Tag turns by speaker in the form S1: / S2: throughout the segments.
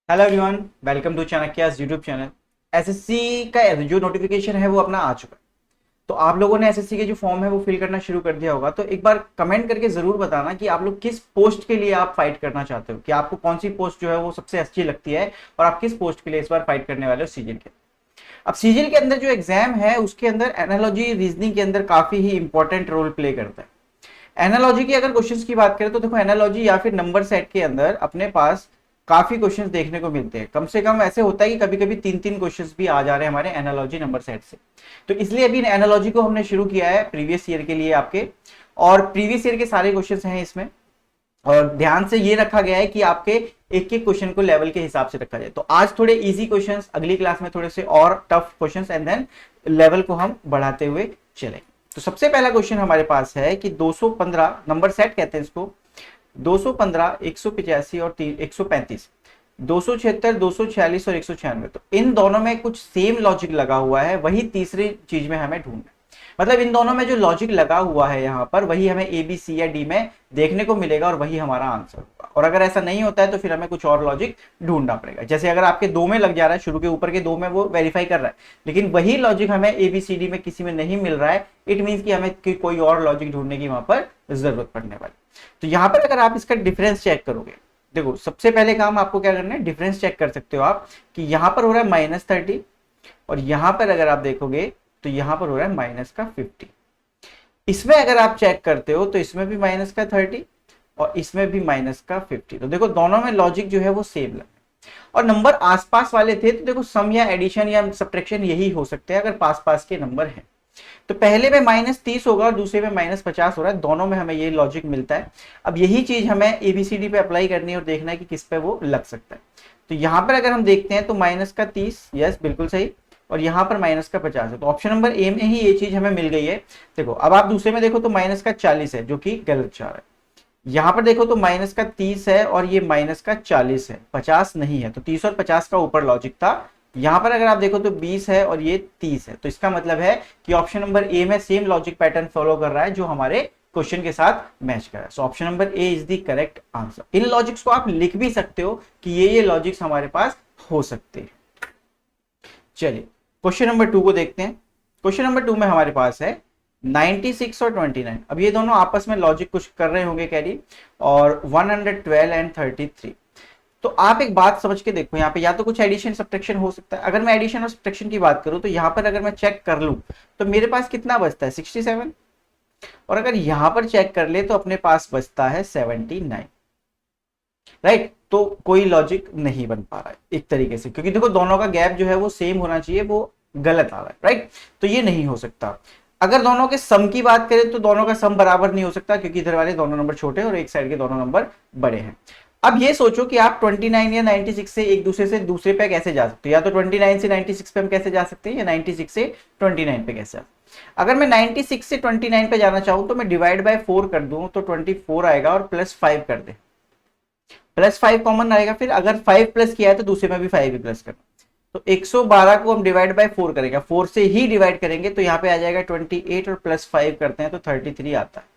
S1: Hello everyone, welcome to Chanakya's YouTube channel. SSC का जो notification है वो अपना आ चुका है। तो आप लोगों ने एसएससी के जो फॉर्म है वो फिल करना शुरू कर दिया होगा। तो एक बार कमेंट करके जरूर बताना कि आप लोग किस पोस्ट के लिए आप फाइट करना चाहते हो, कि आपको कौन सी पोस्ट जो है वो सबसे अच्छी लगती है और आप किस पोस्ट के लिए इस बार फाइट करने वाले हो सीजन के। अब सीजन के अंदर जो एग्जाम है उसके अंदर एनालॉजी रीजनिंग के अंदर काफी ही इंपॉर्टेंट रोल प्ले करता है। एनालॉजी की अगर क्वेश्चंस की बात करें तो देखो, एनालॉजी या फिर नंबर सेट के अंदर अपने पास काफी क्वेश्चंस देखने को मिलते हैं। कम से कम ऐसे होता है कि कभी कभी तीन तीन क्वेश्चंस भी आ जा रहे हैं हमारे एनालॉजी नंबर सेट से। तो इसलिए अभी एनालॉजी को हमने शुरू किया है प्रीवियस ईयर के लिए आपके, और प्रीवियस ईयर के सारे क्वेश्चंस हैं इसमें। और ध्यान से ये रखा गया है कि आपके एक एक क्वेश्चन को लेवल के हिसाब से रखा जाए। तो आज थोड़े इजी क्वेश्चंस, अगली क्लास में थोड़े से और tough questions, and then level को हम बढ़ाते हुए चले। तो सबसे पहला क्वेश्चन हमारे पास है कि 215 नंबर सेट कहते हैं इसको। 215, 185 और 135, 276, 246 और 196। तो इन दोनों में कुछ सेम लॉजिक लगा हुआ है, वही तीसरी चीज में हमें ढूंढना है। मतलब इन दोनों में जो लॉजिक लगा हुआ है यहाँ पर, वही हमें ए बी सी या डी में देखने को मिलेगा और वही हमारा आंसर होगा। और अगर ऐसा नहीं होता है तो फिर हमें कुछ और लॉजिक ढूंढना पड़ेगा। जैसे अगर आपके दो में लग जा रहा है, शुरू के ऊपर के दो में वो वेरीफाई कर रहा है, लेकिन वही लॉजिक हमें ए बी सी डी में किसी में नहीं मिल रहा है, इट मीन कि हमें कोई और लॉजिक ढूंढने की वहां पर जरूरत पड़ने वाली। तो यहाँ पर अगर आप इसका डिफरेंस चेक करोगे, देखो सबसे पहले काम आपको क्या करना है, डिफरेंस चेक कर सकते हो आप कि यहां पर हो रहा है -30, और यहां पर अगर आप देखोगे तो यहां पर हो रहा है -50। इसमें अगर आप चेक करते हो तो इसमें भी -30 और इसमें भी -50। तो देखो दोनों में लॉजिक जो है वो सेम लग, और नंबर आसपास वाले थे तो देखो सम या एडिशन या सब्ट्रैक्शन यही हो सकते हैं अगर पास पास के नंबर हैं। तो पहले में -30 होगा और दूसरे में -50 हो रहा है, दोनों में हमें ये लॉजिक मिलता है। अब यही चीज हमें एबीसीडी पे अप्लाई करनी है और देखना है कि किस पे वो लग सकता है। तो यहां पर अगर हम देखते हैं तो -30, यस बिल्कुल सही, और यहां पर -50 है। तो ऑप्शन नंबर ए में ही ये चीज हमें मिल गई है। देखो अब आप दूसरे में देखो तो -40 है, जो कि गलत जा रहा है। यहां पर देखो तो -30 है और ये -40 है, 50 नहीं है। तो 30 और 50 का ऊपर लॉजिक था। यहां पर अगर आप देखो तो 20 है और ये 30 है। तो इसका मतलब है कि ऑप्शन नंबर ए में सेम लॉजिक पैटर्न फॉलो कर रहा है जो हमारे क्वेश्चन के साथ मैच कर रहा है। So option number A is the correct answer. In logics को आप लिख भी सकते हो कि ये लॉजिक्स हमारे पास हो सकते हैं। चलिए क्वेश्चन नंबर 2 को देखते हैं। क्वेश्चन नंबर 2 में हमारे पास है 96 और 29। अब ये दोनों आपस में लॉजिक कुछ कर रहे होंगे कैरी, और 112 एंड 33। तो आप एक बात समझ के देखो, यहाँ पे या तो कुछ एडिशन सब्ट्रैक्शन हो सकता है। अगर मैं एडिशन और सब्ट्रैक्शन की बात करूं तो यहाँ पर अगर मैं चेक कर लूं तो मेरे पास कितना बचता है, 67। और अगर यहां पर चेक कर ले तो अपने पास बचता है 79। राइट, तो कोई लॉजिक नहीं बन पा रहा है एक तरीके से, क्योंकि देखो दोनों का गैप जो है वो सेम होना चाहिए, वो गलत आ रहा है। राइट, तो ये नहीं हो सकता। अगर दोनों के सम की बात करें तो दोनों का सम बराबर नहीं हो सकता, क्योंकि इधर वाले दोनों नंबर छोटे और एक साइड के दोनों नंबर बड़े हैं। अब ये सोचो कि आप 29 या 96 से एक दूसरे से दूसरे पे कैसे जा सकते हो। या तो 29 से 96 पे हम कैसे जा सकते हैं, या 96 से 29 पे कैसे। अगर मैं 96 से 29 पे जाना चाहूं तो मैं डिवाइड बाय 4 कर दूं तो 24 आएगा, और +5 कर दे, +5 कॉमन आएगा। फिर अगर 5 प्लस किया है तो दूसरे में भी 5 ही प्लस करना। तो 112 को हम डिवाइड बाय 4 करेंगे, 4 से ही डिवाइड करेंगे तो यहाँ पे आ जाएगा 28, और +5 करते हैं तो 33 आता है।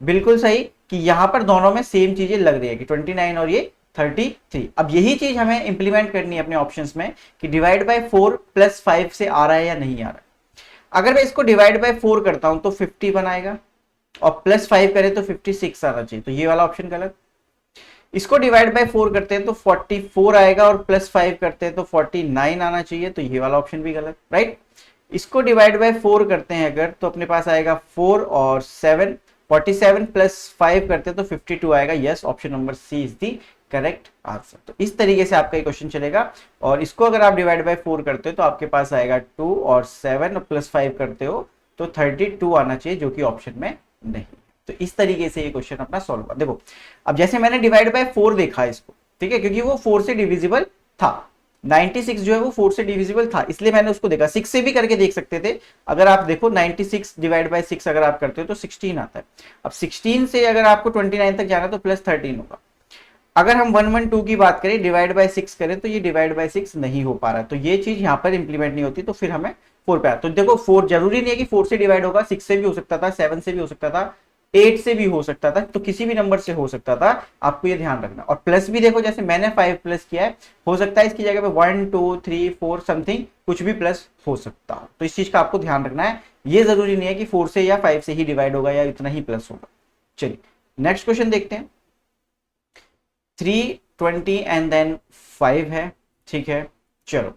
S1: बिल्कुल सही कि यहाँ पर दोनों में सेम चीजें लग रही है कि 29 और ये 33। अब यही चीज हमें इंप्लीमेंट करनी है अपने ऑप्शंस में कि डिवाइड बाय 4 +5 से आ रहा है या नहीं आ रहा है। अगर मैं इसको डिवाइड बाय 4 करता हूं तो 51 आएगा, और +5 करें तो 56 आना चाहिए, तो ये वाला ऑप्शन गलत। इसको डिवाइड बाय 4 करते हैं तो 44 आएगा, और +5 करते हैं तो 49 आना चाहिए, तो ये वाला ऑप्शन भी गलत। राइट, इसको डिवाइड बाय 4 करते हैं अगर तो अपने पास आएगा 4 और 7, 47 +5 करते हैं तो 52 आएगा। Yes, option number C is the correct answer. तो इस तरीके से आपका क्वेश्चन चलेगा, और इसको अगर आप डिवाइड बाय 4 करते हो तो आपके पास आएगा 2, और 7 +5 करते हो तो 32 आना चाहिए, जो कि ऑप्शन में नहीं। तो इस तरीके से ये क्वेश्चन अपना सॉल्व हुआ। देखो अब जैसे मैंने डिवाइड बाय 4 देखा इसको, ठीक है, क्योंकि वो 4 से डिविजिबल था। 96 जो है वो 4 से डिविजिबल था, इसलिए मैंने उसको देखा। 6 से भी करके देख सकते थे। अगर आप देखो 96 डिवाइड बाय 6 अगर आप करते हो तो 16 आता है। अब 16 से अगर आपको 29 तक जाना तो +13 होगा। अगर हम 112 की बात करें, डिवाइड बाय 6 करें तो ये डिवाइड बाय 6 नहीं हो पा रहा है, तो ये चीज यहाँ पर इंप्लीमेंट नहीं होती, तो फिर हमें 4 पे आया। तो देखो 4 जरूरी नहीं है कि 4 से डिवाइड होगा, 6 से भी हो सकता था, 7 से भी हो सकता था, 8 से भी हो सकता था, तो किसी भी नंबर से हो सकता था, आपको ये ध्यान रखना। और प्लस भी देखो, जैसे मैंने 5 प्लस किया है, हो सकता है इसकी जगह पे 1 2 3 4 समथिंग कुछ भी प्लस हो सकता हो, तो इस चीज का आपको ध्यान रखना है। ये जरूरी नहीं है कि 4 से या 5 से ही डिवाइड होगा या इतना ही प्लस होगा। चलिए नेक्स्ट क्वेश्चन देखते हैं। 320 एंड देन 5 है, ठीक है। चलो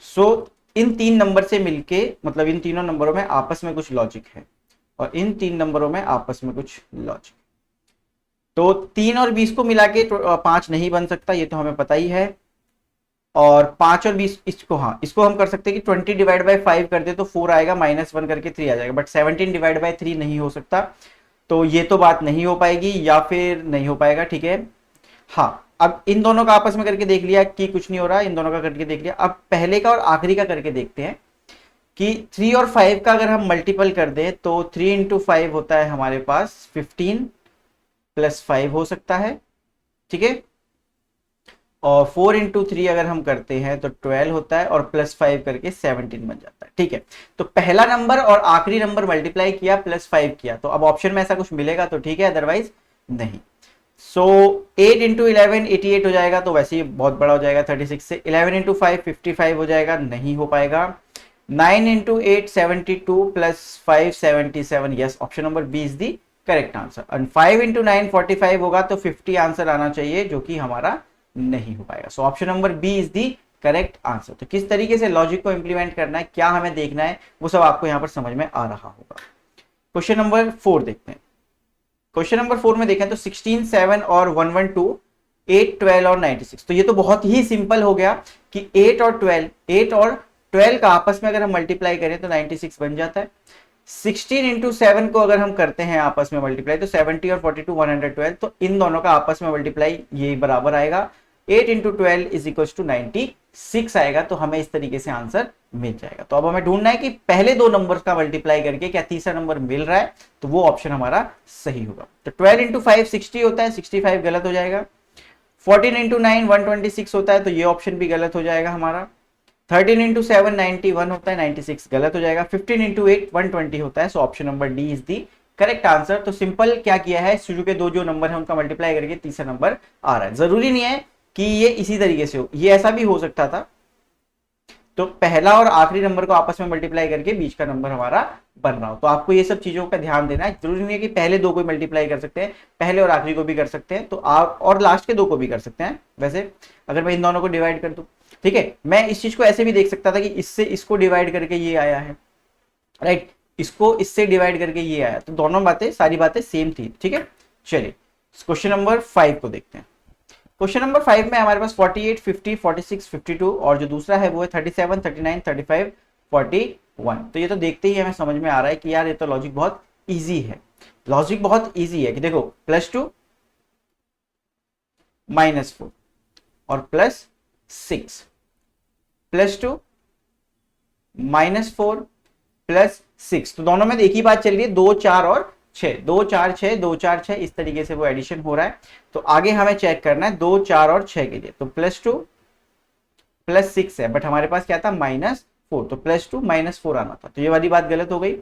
S1: सो इन तीन नंबर से मिलके, मतलब इन तीनों नंबरों में आपस में कुछ लॉजिक है, और इन तीन नंबरों में आपस में कुछ लॉजिक। तो 3 और 20 को मिला के 5 नहीं बन सकता, ये तो हमें पता ही है। और 5 और 20 इसको, हाँ इसको हम कर सकते हैं कि 20 डिवाइड बाई 5 कर दे तो 4 आएगा, -1 करके 3 आ जाएगा, बट 17 डिवाइड बाई 3 नहीं हो सकता, तो ये तो बात नहीं हो पाएगी, या फिर नहीं हो पाएगा, ठीक है। हाँ अब इन दोनों का आपस में करके देख लिया कि कुछ नहीं हो रहा, इन दोनों का करके देख लिया। अब पहले का और आखिरी का करके देखते हैं कि 3 और 5 का अगर हम मल्टीपल कर दें तो 3 इंटू 5 होता है हमारे पास 15 प्लस 5 हो सकता है, ठीक है। और 4 इंटू 3 अगर हम करते हैं तो 12 होता है, और प्लस 5 करके 17 बन जाता है, ठीक है। तो पहला नंबर और आखिरी नंबर मल्टीप्लाई किया, प्लस 5 किया, तो अब ऑप्शन में ऐसा कुछ मिलेगा तो ठीक है, अदरवाइज नहीं। सो 8 इंटू 11 88 हो जाएगा, तो वैसे ही बहुत बड़ा हो जाएगा 36 से। 11 इंटू 5 55 हो जाएगा, नहीं हो पाएगा। 9 into 8 72 plus 5 77, yes option number B is the correct answer. And 5 into 9 45 होगा, तो 50 आंसर आना चाहिए, जो कि हमारा नहीं हो पाएगा। So option number B is the correct answer. तो किस तरीके से लॉजिक को इंप्लीमेंट करना है, क्या हमें देखना है, वो सब आपको यहां पर समझ में आ रहा होगा। क्वेश्चन नंबर 4 देखते हैं। क्वेश्चन नंबर 4 में देखें तो 16 7 और 112 8 12 और 96, तो ये तो बहुत ही सिंपल हो गया कि 8 और 12 का आपस में अगर हम मल्टीप्लाई करें तो 96 बन जाता है। 16 इंटू 7 को अगर हम करते हैं आपस में मल्टीप्लाई, तो 70 और 42 112, तो इन दोनों का आपस में मल्टीप्लाई ये बराबर आएगा। 8 इंटू 12 इज इक्वल टू 96 आएगा, तो हमें इस तरीके से आंसर मिल जाएगा। तो अब हमें ढूंढना है कि पहले दो नंबर का मल्टीप्लाई करके क्या तीसरा नंबर मिल रहा है, तो वो ऑप्शन हमारा सही होगा। तो 12 इंटू 5 60 होता है, 65 गलत हो जाएगा। 14 इंटू 9 126 होता है, तो ये ऑप्शन भी गलत हो जाएगा हमारा। 13 इंटू 7 91 होता है, 96 गलत हो जाएगा। 15 इंटू 8 120 होता है, so option number D is the correct answer. तो सिंपल क्या किया है, शुरू के दो जो नंबर है उनका मल्टीप्लाई करके तीसरा नंबर आ रहा है। जरूरी नहीं है कि ये इसी तरीके से हो, ये ऐसा भी हो सकता था। तो पहला और आखिरी नंबर को आपस में मल्टीप्लाई करके बीच का नंबर हमारा बन रहा हो, तो आपको ये सब चीजों का ध्यान देना है। जरूरी नहीं है कि पहले दो को मल्टीप्लाई कर सकते हैं, पहले और आखिरी को भी कर सकते हैं, तो आप और लास्ट के दो को भी कर सकते हैं। वैसे अगर मैं इन दोनों को डिवाइड कर दूं, ठीक है, मैं इस चीज को ऐसे भी देख सकता था कि इससे इसको डिवाइड करके ये आया है, राइट, इसको इससे डिवाइड करके ये आया, तो दोनों बातें, सारी बातें सेम थी, ठीक है। चलिए क्वेश्चन नंबर 5 को देखते हैं। क्वेश्चन नंबर 5 में हमारे पास 48 50 46 52, और जो दूसरा है वो है 37 39 35 41। तो ये तो देखते ही हमें समझ में आ रहा है कि यार ये तो लॉजिक बहुत इजी है। लॉजिक बहुत इजी है कि देखो +2 -4 और +6, +2 -4 +6, तो दोनों में एक ही बात चल रही है, 2 4 और 6, 2 4 6 2 4 6, इस तरीके से वो एडिशन हो रहा है। तो आगे हमें चेक करना है 2 4 और 6 के लिए, तो +2 +6 है, बट हमारे पास क्या था -4, तो +2 -4 आना था, तो ये वाली बात गलत हो गई।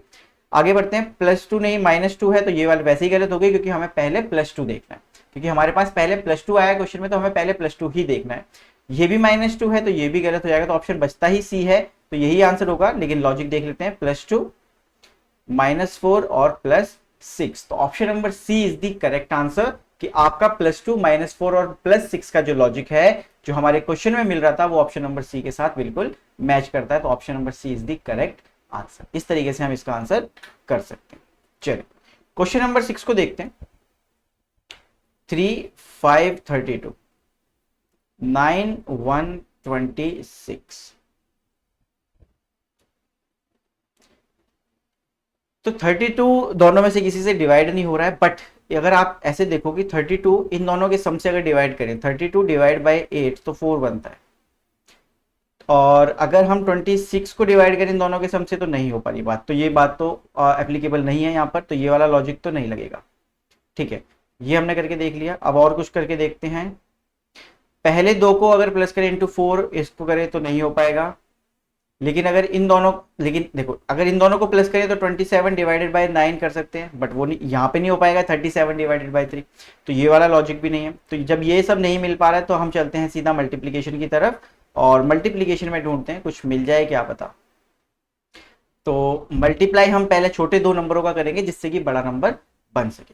S1: आगे बढ़ते हैं, +2 नहीं -2 है, तो ये वाली वैसे ही गलत हो गई, क्योंकि हमें पहले +2 देखना है, क्योंकि हमारे पास पहले +2 आया क्वेश्चन में, तो हमें पहले +2 ही देखना है। ये भी -2 है, तो ये भी गलत हो जाएगा, तो ऑप्शन बचता ही सी है, तो यही आंसर होगा। लेकिन लॉजिक देख लेते हैं, +2 -4 और +6, तो option number C is the correct answer, कि आपका +2 -4 और +6 का जो लॉजिक है, जो हमारे क्वेश्चन में मिल रहा था, वो ऑप्शन नंबर सी के साथ बिल्कुल मैच करता है, तो option number C is the correct answer. इस तरीके से हम इसका आंसर कर सकते हैं। चलिए क्वेश्चन नंबर 6 को देखते हैं। 3 5 32 9 1 26, तो 32 दोनों में से किसी से डिवाइड नहीं हो रहा है, बट अगर आप ऐसे देखो कि 32 इन दोनों के सम से अगर डिवाइड करें, 32 डिवाइड बाई 8 तो 4 बनता है, और अगर हम 26 को डिवाइड करें इन दोनों के सम से तो नहीं हो पा रही बात, तो ये बात तो एप्लीकेबल नहीं है यहाँ पर, तो ये वाला लॉजिक तो नहीं लगेगा, ठीक है। ये हमने करके देख लिया, अब और कुछ करके देखते हैं। पहले दो को अगर प्लस करें इंटू 4 इसको करें तो नहीं हो पाएगा, लेकिन अगर इन दोनों, लेकिन देखो अगर इन दोनों को प्लस करें तो 27 डिवाइडेड बाय 9 कर सकते हैं, बट वो नहीं, यहाँ पे नहीं हो पाएगा 37 डिवाइडेड बाय 3, तो ये वाला लॉजिक भी नहीं है। तो जब ये सब नहीं मिल पा रहा है तो हम चलते हैं सीधा मल्टीप्लीकेशन की तरफ, और मल्टीप्लीकेशन में ढूंढते हैं कुछ मिल जाए क्या पता। तो मल्टीप्लाई हम पहले छोटे दो नंबरों का करेंगे जिससे कि बड़ा नंबर बन सके।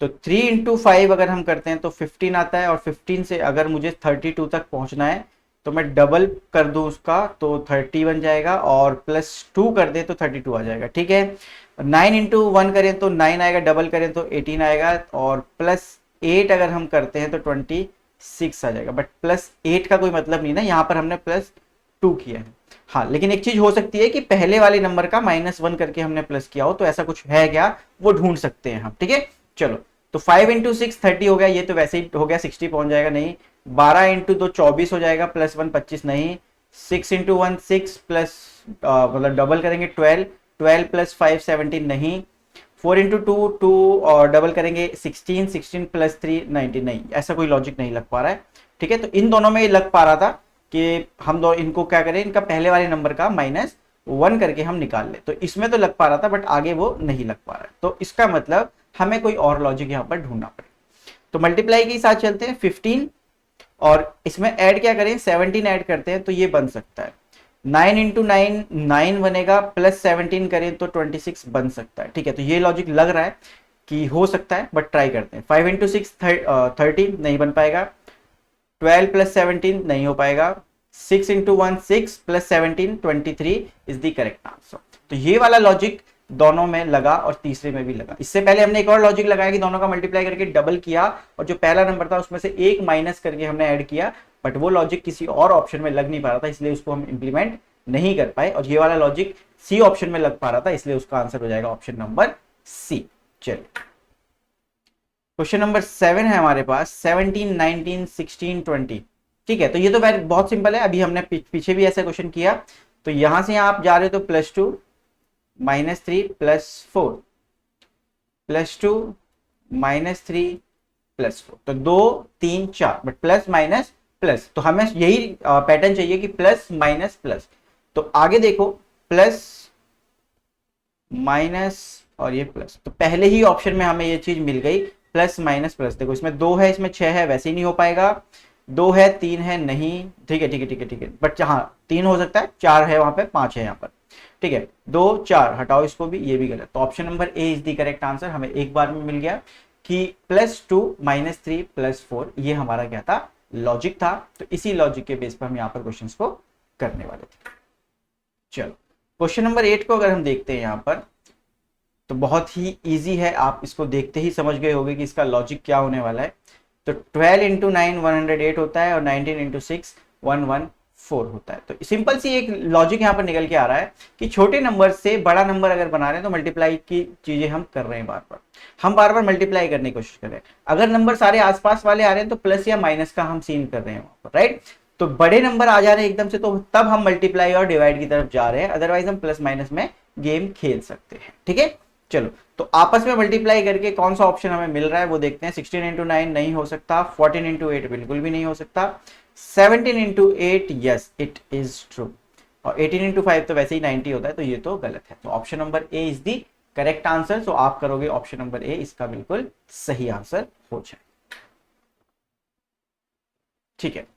S1: तो 3 इंटू 5 अगर हम करते हैं तो 15 आता है, और 15 से अगर मुझे 32 तक पहुंचना है तो मैं डबल कर दूं उसका तो 30 बन जाएगा, और प्लस 2 कर दे तो 32 आ जाएगा। ठीक है, 9 इंटू 1 करें तो 9 आएगा, डबल करें तो 18 आएगा, और प्लस 8 अगर हम करते हैं तो 26 आ जाएगा। बट प्लस 8 का कोई मतलब नहीं ना, यहाँ पर हमने प्लस 2 किया है। हाँ, लेकिन एक चीज हो सकती है कि पहले वाले नंबर का -1 करके हमने प्लस किया हो, तो ऐसा कुछ है क्या वो ढूंढ सकते हैं हम। ठीक है, चलो तो 5 इंटू 6 30 हो गया, ये तो वैसे ही हो गया 60 पहुंच जाएगा नहीं। 12 इंटू 2 24 हो जाएगा, प्लस 1 25 नहीं। 6 इंटू 1 6 प्लस मतलब डबल करेंगे 12, 12 प्लस 5 17 नहीं। 4 इंटू 2 2 और डबल करेंगे 16, 16 प्लस 3 19 नहीं, ऐसा कोई लॉजिक नहीं लग पा रहा है। ठीक है, तो इन दोनों में लग पा रहा था कि हम दो इनको क्या करें, इनका पहले वाले नंबर का -1 करके हम निकाल ले, तो इसमें तो लग पा रहा था बट आगे वो नहीं लग पा रहा है। तो इसका मतलब हमें कोई और लॉजिक यहाँ पर ढूंढना पड़ेगा। तो मल्टीप्लाई के साथ चलते हैं, 15 और इसमें ऐड क्या करें 17 ऐड करते हैं तो ये बन सकता है। 9 इंटू 9 9 बनेगा, प्लस 17 करें तो 26 बन सकता है। ठीक है, तो ये लॉजिक लग रहा है कि हो सकता है, बट ट्राई करते हैं। 5 इंटू 6 30 नहीं बन पाएगा। 12 प्लस 17 नहीं हो पाएगा। 6 into 1 6 plus 17 23 is the correct answer. तो ये वाला लॉजिक दोनों में लगा और तीसरे में भी लगा। इससे पहले हमने एक और लॉजिक लगाया कि दोनों का मल्टीप्लाई करके डबल किया, और जो पहला नंबर था उसमें से एक माइनस करके हमने ऐड किया, बट वो लॉजिक किसी और ऑप्शन में लग नहीं पा रहा था, इसलिए उसको हम इंप्लीमेंट नहीं कर पाए। और ये वाला लॉजिक सी ऑप्शन में लग पा रहा था, इसलिए उसका आंसर हो जाएगा ऑप्शन नंबर सी। चलिए, क्वेश्चन नंबर 7 है हमारे पास, 17 19 16 20। ठीक है, तो ये तो बहुत सिंपल है, अभी हमने पीछे भी ऐसा क्वेश्चन किया। तो यहां से आप जा रहे हो तो +2 -3 +4 +2 -3 +4, तो 2 3 4, बट प्लस माइनस प्लस, तो हमें यही पैटर्न चाहिए कि प्लस माइनस प्लस। तो आगे देखो, प्लस माइनस और ये प्लस, तो पहले ही ऑप्शन में हमें ये चीज मिल गई, प्लस माइनस प्लस। देखो इसमें 2 है, इसमें 6 है, वैसे ही नहीं हो पाएगा। 2 है, 3 है, नहीं। ठीक है ठीक है ठीक है ठीक है, बट हाँ 3 हो सकता है, 4 है वहां पे, 5 है यहाँ पर। ठीक है, 2 4 हटाओ इसको भी, ये भी गलत। तो option number A is the correct answer. हमें एक बार में मिल गया कि +2 -3 +4 ये हमारा क्या था, लॉजिक था। तो इसी लॉजिक के बेस पर हम यहाँ पर क्वेश्चंस को करने वाले थे। चलो, क्वेश्चन नंबर 8 को अगर हम देखते हैं यहाँ पर, तो बहुत ही इजी है, आप इसको देखते ही समझ गए होंगे कि इसका लॉजिक क्या होने वाला है। तो 12 इंटू 9 108 होता है, और 19 इंटू 6 114 होता है। तो सिंपल सी एक लॉजिक यहाँ पर निकल के आ रहा है कि छोटे नंबर से बड़ा नंबर अगर बना रहे हैं तो मल्टीप्लाई की चीजें हम कर रहे हैं, बार बार हम बार बार मल्टीप्लाई करने की कोशिश कर रहे हैं। अगर नंबर सारे आसपास वाले आ रहे हैं तो प्लस या माइनस का हम सीन कर रहे हैं वहां पर, राइट। तो बड़े नंबर आ जा रहे हैं एकदम से, तो तब हम मल्टीप्लाई और डिवाइड की तरफ जा रहे हैं, अदरवाइज हम प्लस माइनस में गेम खेल सकते हैं। ठीक है, चलो तो आपस में मल्टीप्लाई करके कौन सा ऑप्शन हमें मिल रहा है वो देखते हैं। 16 इंटू 9 नहीं हो सकता, 14 इंटू 8 बिल्कुल भी नहीं हो सकता, 17 into 8 yes it is true, और 18 इंटू 5 तो वैसे ही 90 होता है, तो ये तो गलत है। तो option number A is the correct answer. So आप करोगे ऑप्शन नंबर ए, इसका बिल्कुल सही आंसर हो जाए। ठीक है,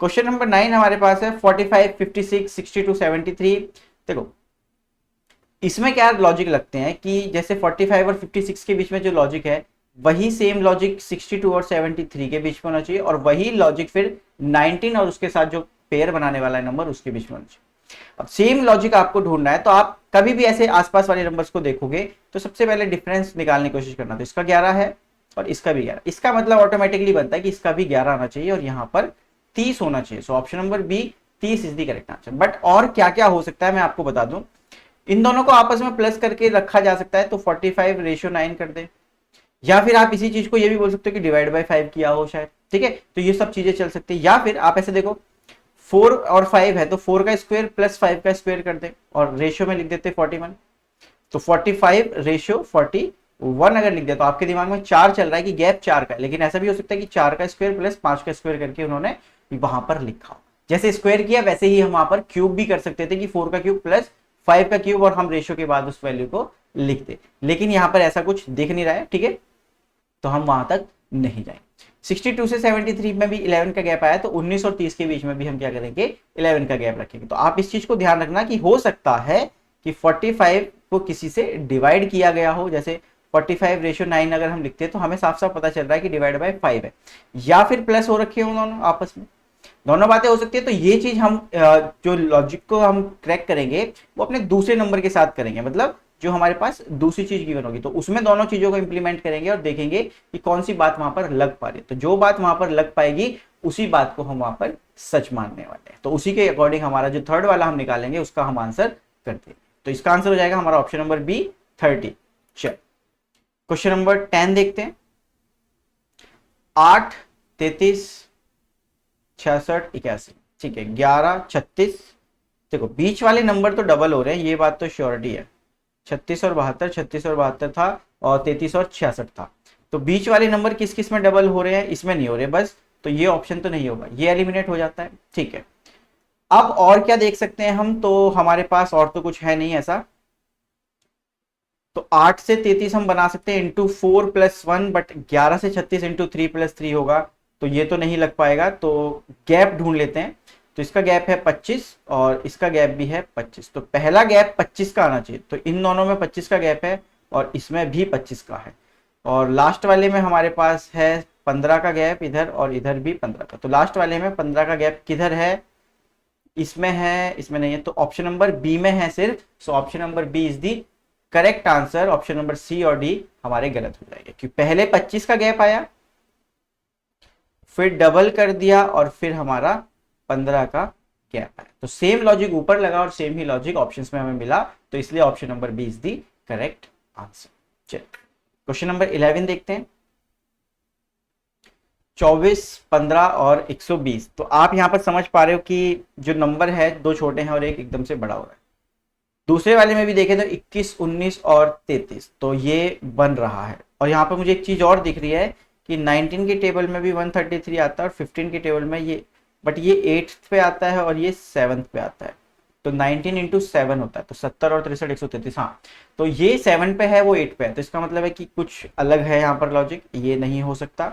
S1: क्वेश्चन नंबर 9 हमारे पास है, 45 56 62 73। देखो इसमें क्या लॉजिक लगते हैं कि जैसे 45 और 56 के बीच में जो लॉजिक है, वही सेम लॉजिक 62 और 73 के बीच में होना चाहिए, और वही लॉजिक फिर 19 और उसके साथ जो पेयर बनाने वाला है नंबर उसके बीच में होना चाहिए। अब सेम लॉजिक आपको ढूंढना है, तो आप कभी भी ऐसे आसपास वाले नंबर्स को देखोगे तो सबसे पहले डिफरेंस निकालने की कोशिश करना। तो इसका 11 है और इसका भी 11, इसका मतलब ऑटोमेटिकली बनता है कि इसका भी 11 आना चाहिए और यहाँ पर 30 होना चाहिए। So option number B 30 is the correct answer. But और क्या क्या हो सकता है मैं आपको बता दूं, इन दोनों को आपस में प्लस करके रखा जा सकता है, तो 45:9 कर दे, या फिर आप इसी चीज को ये भी बोल सकते हो कि डिवाइड बाय 5 किया हो शायद। ठीक है, तो ये सब चीजें चल सकती है। या फिर आप ऐसे देखो 4 और 5 है, तो 4 का स्क्वायर प्लस 5 का स्क्वायर कर दे, और रेशियो में लिख देते 41। तो 45:41 अगर लिख दे, तो आपके दिमाग में 4 चल रहा है कि गैप 4 का है, लेकिन ऐसा भी हो सकता है कि 4 का स्क्वायर प्लस 5 का स्क्वायर करके उन्होंने वहां पर लिखा हो। जैसे स्क्वायर किया वैसे ही हम वहां पर क्यूब भी कर सकते थे कि 4 का क्यूब प्लस 5 का क्यूब, और हम रेशियो के बाद उस वैल्यू को लिखते, लेकिन यहाँ पर ऐसा कुछ दिख नहीं रहा है, ठीक है, तो हम वहां तक नहीं जाएंगे। 62 से 73 में भी 11 का गैप आया, तो 19 और 30 के बीच में भी हम क्या करेंगे, 11 का गैप रखेंगे। तो आप इस चीज को ध्यान रखना कि हो सकता है कि 45 को किसी से डिवाइड किया गया हो, जैसे 45:9 अगर हम लिखते हैं तो हमें साफ साफ पता चल रहा है कि डिवाइड बाय 5 है, या फिर प्लस हो रखे हो दोनों आपस में, दोनों बातें हो सकती है। तो ये चीज हम जो लॉजिक को हम क्रैक करेंगे वो अपने दूसरे नंबर के साथ करेंगे, मतलब जो हमारे पास दूसरी चीज गिवन होगी तो उसमें दोनों चीजों को इंप्लीमेंट करेंगे और देखेंगे कि कौन सी बात वहां पर लग पा रही है। तो जो बात वहां पर लग पाएगी उसी बात को हम वहां पर सच मानने वाले हैं। तो उसी के अकॉर्डिंग हमारा जो थर्ड वाला हम निकालेंगे उसका हम आंसर करते हैं। तो इसका आंसर हो जाएगा हमारा ऑप्शन नंबर बी 30। चल क्वेश्चन नंबर 10 देखते हैं। 8, 33, 66, 81, ठीक है, 11, 36। देखो बीच वाले नंबर तो डबल हो रहे हैं, ये बात तो श्योरिटी है। 36 और 72, 36 और 72 था, और 33 और 66 था। तो बीच वाले नंबर किस किस में डबल हो रहे हैं, इसमें नहीं हो रहे बस, तो ये ऑप्शन तो नहीं होगा, ये एलिमिनेट हो जाता है, ठीक है। अब और क्या देख सकते हैं हम, तो हमारे पास और तो कुछ है नहीं ऐसा। तो 8 से 33 हम बना सकते हैं इंटू 4 + 1, बट 11 से 36 इंटू 3 + 3 होगा, तो ये तो नहीं लग पाएगा। तो गैप ढूंढ लेते हैं। तो इसका गैप है 25 और इसका गैप भी है 25, तो पहला गैप 25 का आना चाहिए। तो इन दोनों में 25 का गैप है और इसमें भी 25 का है, और लास्ट वाले में हमारे पास है 15 का गैप इधर, और इधर भी 15 का। तो लास्ट वाले में 15 का गैप किधर है, इसमें है, इसमें नहीं है, तो ऑप्शन नंबर बी में है सिर्फ। So option number B is the correct answer. Option number C और डी हमारे गलत हो जाएंगे, क्योंकि पहले 25 का गैप आया, फिर डबल कर दिया, और फिर हमारा 15 का गैप आया। तो सेम लॉजिक ऊपर लगा और सेम ही लॉजिक ऑप्शंस में हमें मिला, तो इसलिए option number B is the correct answer. चलिए क्वेश्चन नंबर 11 देखते हैं। 24, 15 और 120। तो आप यहां पर समझ पा रहे हो कि जो नंबर है दो छोटे हैं और एक एकदम से बड़ा हो रहा है। दूसरे वाले में भी देखें तो 21, 19 और 33, तो ये बन रहा है। और यहाँ पर मुझे एक चीज और दिख रही है कि 19 के टेबल में भी 133 आता है, और 15 के टेबल में ये, बट ये 8th पे आता है और ये 7th पे आता है। तो 19 इंटू 7 होता है, तो 70 और 63 133। हाँ, तो ये 7 पे है, वो 8 पे है, तो इसका मतलब है कि कुछ अलग है यहाँ पर लॉजिक, ये नहीं हो सकता,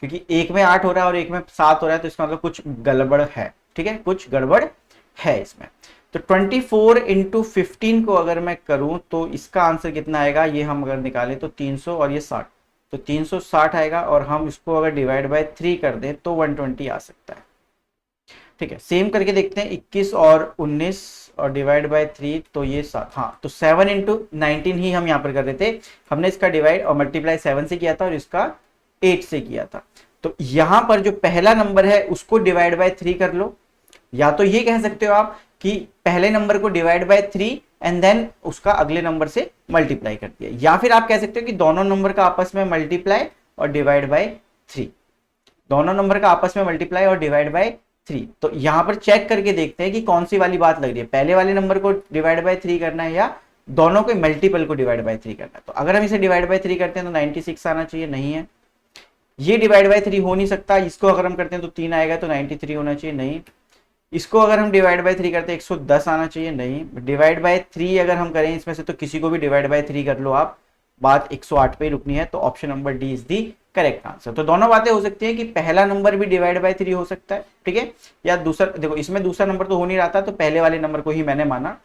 S1: क्योंकि एक में 8 हो रहा है और एक में 7 हो रहा है, तो इसका मतलब कुछ गड़बड़ है, ठीक है, कुछ गड़बड़ है इसमें। तो 24 इंटू 15 को अगर मैं करूं तो इसका आंसर कितना आएगा, ये हम अगर निकालें तो 300 और ये 60, तो 360 आएगा, और हम इसको अगर डिवाइड बाय 3 कर दें तो 120 आ सकता है, ठीक है। सेम करके देखते हैं, 21 और 19 और डिवाइड बाय 3, तो ये 7, हाँ, तो 7 इंटू 19 ही हम यहाँ पर कर रहे थे, हमने इसका डिवाइड और मल्टीप्लाई 7 से किया था और इसका 8 से किया था। तो यहां पर जो पहला नंबर है उसको डिवाइड बाय 3 कर लो, या तो ये कह सकते हो आप कि पहले नंबर को डिवाइड बाय 3 एंड देन उसका अगले नंबर से मल्टीप्लाई कर दिया, या फिर आप कह सकते हो कि दोनों नंबर का आपस में मल्टीप्लाई और डिवाइड बाय 3, दोनों नंबर का आपस में मल्टीप्लाई और डिवाइड बाय 3। तो यहां पर चेक करके देखते हैं कि कौन सी वाली बात लग रही है, पहले वाले नंबर को डिवाइड बाय 3 करना है या दोनों के मल्टीपल को डिवाइड बाय 3 करना है। तो अगर हम इसे डिवाइड बाय 3 करते हैं तो 96 आना चाहिए, नहीं है। ये डिवाइड बाय 3 हो नहीं सकता, इसको अगर हम करते हैं तो 3 आएगा, तो 93 होना चाहिए, नहीं। इसको अगर हम डिवाइड बाय 3 करते हैं 110 आना चाहिए, नहीं। डिवाइड बाय 3 अगर हम करें इसमें से तो किसी को भी डिवाइड बाय 3 कर लो आप, बात 108 पे ही रुकनी है। तो option number D is the correct answer. तो दोनों बातें हो सकती है कि पहला नंबर भी डिवाइड बाय 3 हो सकता है, ठीक है, या दूसरा, देखो इसमें दूसरा नंबर तो हो नहीं रहा था, तो पहले वाले नंबर को ही मैंने माना,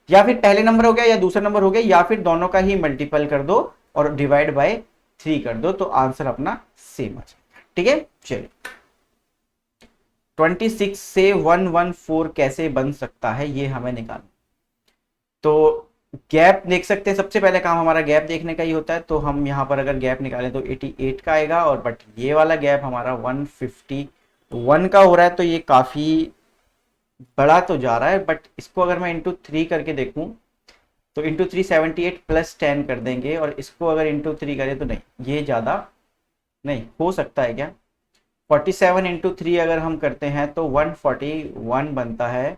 S1: या फिर पहले नंबर हो गया या दूसरा नंबर हो गया, या फिर दोनों का ही मल्टीपल कर दो और डिवाइड बाय 3 कर दो, तो आंसर अपना सेम आ जाएगा, ठीक है। चलिए 26 से 114 कैसे बन सकता है, ये हमें निकालना। तो गैप देख सकते हैं, सबसे पहले काम हमारा गैप देखने का ही होता है। तो हम यहाँ पर अगर गैप निकालें तो 88 का आएगा, और बट ये वाला गैप हमारा 151 का हो रहा है, तो ये काफी बड़ा तो जा रहा है। बट इसको अगर मैं इंटू 3 करके देखूं तो इंटू 3 78 + 10 कर देंगे, और इसको अगर इंटू 3 करें तो नहीं, ये ज्यादा नहीं हो सकता है क्या। 47 इंटू 3 अगर हम करते हैं तो 141 बनता है,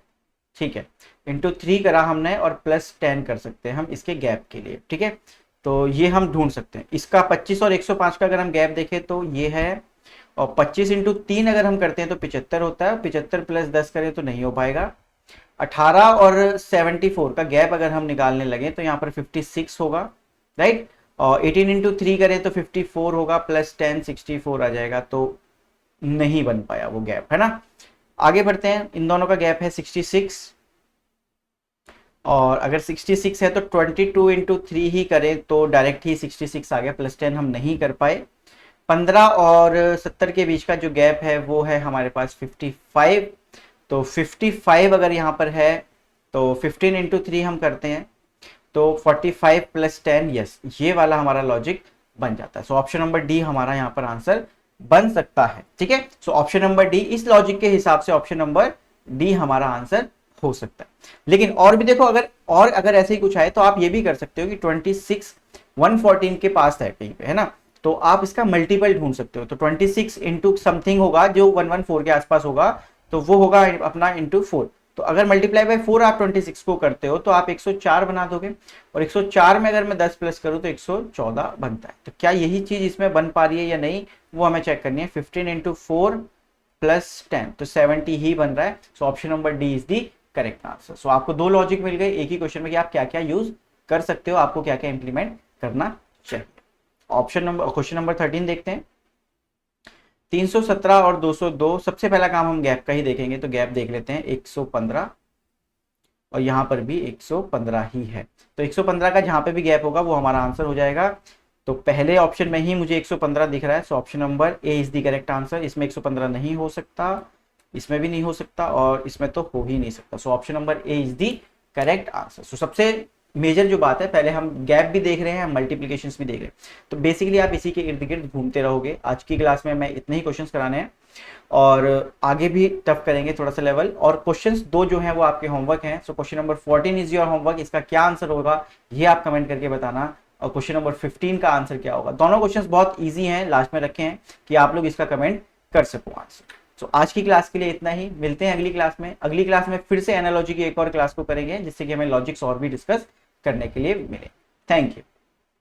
S1: ठीक है। इंटू 3 करा हमने, और +10 कर सकते हैं हम इसके गैप के लिए, ठीक है। तो ये हम ढूंढ सकते हैं इसका 25 और 105 का अगर हम गैप देखें तो ये है, और 25 इंटू 3 अगर हम करते हैं तो 75 होता है, 75 प्लस 10 करें तो नहीं हो पाएगा। 18 और 74 का गैप अगर हम निकालने लगे तो यहाँ पर 56 होगा, राइट। और 18 इंटू 3 करें तो 54 होगा, प्लस 10 64 आ जाएगा, तो नहीं बन पाया वो गैप, है ना। आगे बढ़ते हैं, इन दोनों का गैप है 66, और अगर 66 है तो 22 इंटू 3 ही करें तो डायरेक्ट ही 66 आ गया, प्लस 10 हम नहीं कर पाए। 15 और 70 के बीच का जो गैप है वो है हमारे पास 55, तो 55 अगर यहाँ पर है तो 15 इंटू 3 हम करते हैं तो 45 प्लस 10, यस, ये वाला हमारा लॉजिक बन जाता है। सो ऑप्शन नंबर डी हमारा यहाँ पर आंसर बन सकता है, ठीक है। सो ऑप्शन नंबर डी, इस लॉजिक के हिसाब से ऑप्शन नंबर डी हमारा आंसर हो सकता है। लेकिन और भी देखो, अगर ऐसे ही कुछ आए तो आप ये भी कर सकते हो कि 26 114 के पास है कहीं पे, है ना, तो आप इसका मल्टीपल ढूंढ सकते हो। तो 26 इंटू समथिंग होगा जो 114 के आसपास होगा, तो वो होगा अपना इंटू 4। तो अगर मल्टीप्लाई बाय 4 आप 26 को करते हो तो आप 104 बना दोगे, और 104 में अगर मैं 10 प्लस करूं तो 114 बनता है। तो क्या यही चीज इसमें बन पा रही है या नहीं, वो हमें चेक करनी है। 15 इंटू 4 प्लस 10 तो 70 ही बन रहा है। So option number D is the correct answer. So आपको दो लॉजिक मिल गए एक ही क्वेश्चन में कि आप क्या क्या यूज कर सकते हो, आपको क्या क्या इंप्लीमेंट करना चाहिए। क्वेश्चन नंबर 13 देखते हैं। 317 और 202, सबसे पहला काम हम गैप का ही देखेंगे, तो गैप देख लेते हैं 115, और यहाँ पर भी 115 ही है। तो 115 का जहां पे भी गैप होगा वो हमारा आंसर हो जाएगा। तो पहले ऑप्शन में ही मुझे 115 दिख रहा है, so option number A is the correct answer. इसमें 115 नहीं हो सकता, इसमें भी नहीं हो सकता, और इसमें तो हो ही नहीं सकता। So option number A is the correct answer. So सबसे मेजर जो बात है, पहले हम गैप भी देख रहे हैं, मल्टीप्लीकेशंस भी देख रहे हैं, तो बेसिकली आप इसी के इर्द गिर्द घूमते रहोगे। आज की क्लास में मैं इतने ही क्वेश्चंस कराने हैं, और आगे भी टफ करेंगे थोड़ा सा लेवल। और क्वेश्चंस दो जो हैं वो आपके होमवर्क हैं। So question number 14 is your homework, इसका क्या आंसर होगा ये आप कमेंट करके बताना, और क्वेश्चन नंबर 15 का आंसर क्या होगा। दोनों क्वेश्चंस बहुत ईजी हैं, लास्ट में रखे हैं कि आप लोग इसका कमेंट कर सको आंसर। तो आज की क्लास के लिए इतना ही, मिलते हैं अगली क्लास में। अगली क्लास में फिर से एनालॉजी की एक और क्लास को करेंगे, जिससे कि हमें लॉजिक्स और भी डिस्कस करने के लिए मिले। Thank you.